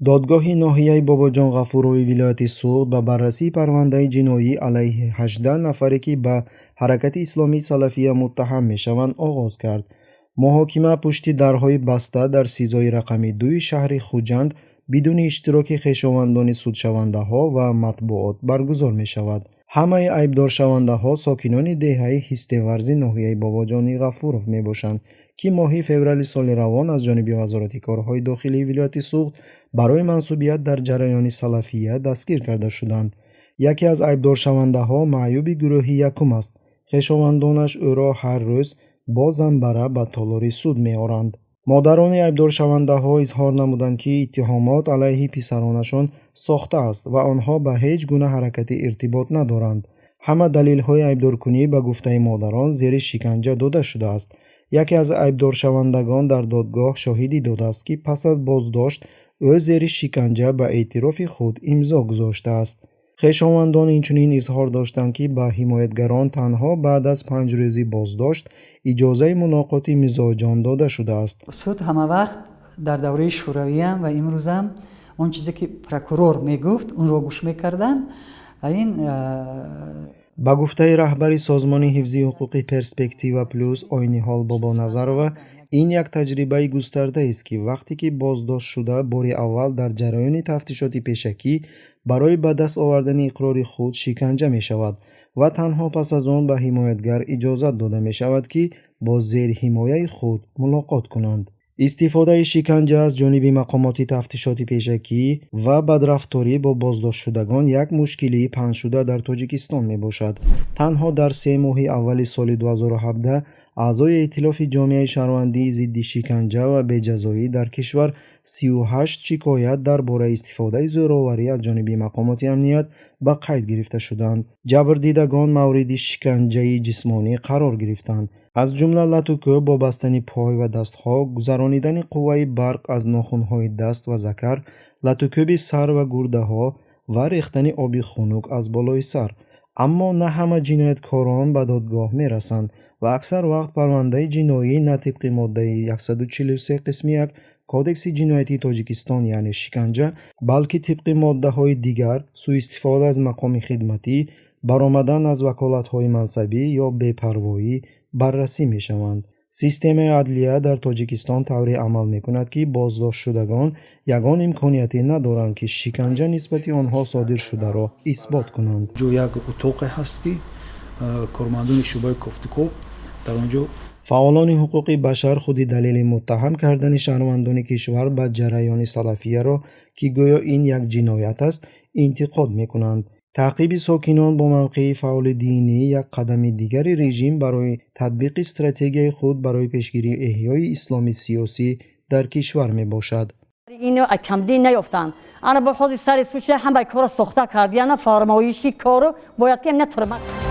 додгоҳи ноҳияи бобоҷон ғафуровӣ вилояти суғд ба баррасии парвандаи ҷиноӣ алайҳи 18 нафаре ки ба ҳаракати исломии салафия муттаҳам мешаванд оғоз кард. муҳокима пушти дарҳои баста дар сизои рақами 2 шаҳри Хуҷанд бидуни иштироки хешовандони судшавандаҳо ва матбуот баргузор мешавад. ҳамаи айбдоршавандаҳо сокинони деҳаи ҳистеварзи ноҳияи бобоҷони ғафуров мебошанд ки моҳи феврали соли равон аз ҷониби вазорати корҳои дохилии вилояти суғд барои мансубият дар ҷараёни салафия дастгир карда шуданд. яке аз айбдоршавандаҳо маъюби гурӯҳи якум аст. хешовандонаш ӯро ҳар рӯз бо замбара ба толори суд меоранд. модарони айбдоршавандаҳо изҳор намуданд ки иттиҳомот алайҳи писаронашон сохта аст ва онҳо ба ҳеҷ гуна ҳаракати иртибот надоранд. ҳама далелҳои айбдоркунӣ ба гуфтаи модарон зери шиканҷа дода шудааст. яке аз айбдоршавандагон дар додгоҳ шоҳидӣ додааст ки пас аз боздошт ӯ зери шиканҷа ба эътирофи худ имзо гузоштааст. хешовандон инчунин изҳор доштанд ки ба ҳимоятгарон танҳо баъд аз 5 рӯзи боздошт иҷозаи мулоқоти мизоҷон дода шудааст. суд ҳамавақт дар давраи шӯравиам ва имрӯзам он чизе ки прокурор мегуфт онро гӯш мекардам. ин ба гуфтаи раҳбари созмони ҳифзи ҳуқуқи перспектива плюс ойниҳол бобоназарова, ин як таҷрибаи густардаест ки вақте ки боздоштшуда бори аввал дар ҷараёни тафтишоти пешакӣ барои ба даст овардани иқрори худ шиканҷа мешавад ва танҳо пас аз он ба ҳимоятгар иҷозат дода мешавад ки бо зерҳимояи худ мулоқот кунанд. истифодаи шиканҷа аз ҷониби мақомоти тафтишоти пешакӣ ва бадрафторӣ бо боздоштшудагон як мушкилии паҳншуда дар Тоҷикистон мебошад. танҳо дар 3 моҳи аввали соли 2017 аъзои Эътилофи ҷомеаи шаҳрвандии зидди шиканҷа ва беҷазоӣ дар кишвар 38 шикоят дар бораи истифодаи зӯроварӣ аз ҷониби мақомоти амният ба қайд гирифта шуданд. ҷабрдидагон мавриди шиканҷаи ҷисмонӣ қарор гирифтанд, аз ҷумла латукӯб бо бастани пой ва дастҳо, гузаронидани қувваи барқ аз нохунҳои даст ва закар, латукӯби сар ва гурдаҳо ва рехтани оби хунук аз болои сар. аммо на ҳама ҷинояткорон ба додгоҳ мерасанд ва аксар вақт парвандаи ҷиноӣ на тибқи моддаи 143 қисми 1 кодекси ҷиноятии Тоҷикистон яъне шиканҷа, балки тибқи моддаҳои дигар сӯистифода аз мақоми хидматӣ, баромадан аз ваколатҳои мансабӣ ё бепарвоӣ баррасӣ мешаванд. системаи адлия дар Тоҷикистон тавре амал мекунад ки боздоштшудагон ягон имкониятӣ надоранд ки шиканҷа нисбати онҳо содир шударо исбот кунанд. ҷо як утоқе ҳаст ки кормандони шӯъбаи кофтикоб дар он ҷо. фаъолони ҳуқуқи башар худи далели муттаҳам кардани шаҳрвандони кишвар ба ҷараёни салафияро ки гӯё ин як ҷиноят аст, интиқод мекунанд. таъқиби сокинон бо мавқеи фаъоли динӣ як қадами дигари режим барои татбиқи стратегияи худ барои пешгирии эҳёи исломи сиёсӣ дар кишвар мебошад. اینو کمدی نیافتن. انا با خود سر سوشه هم به کار سخته کرد. یعنی فرمایشی کارو باید که نترمه.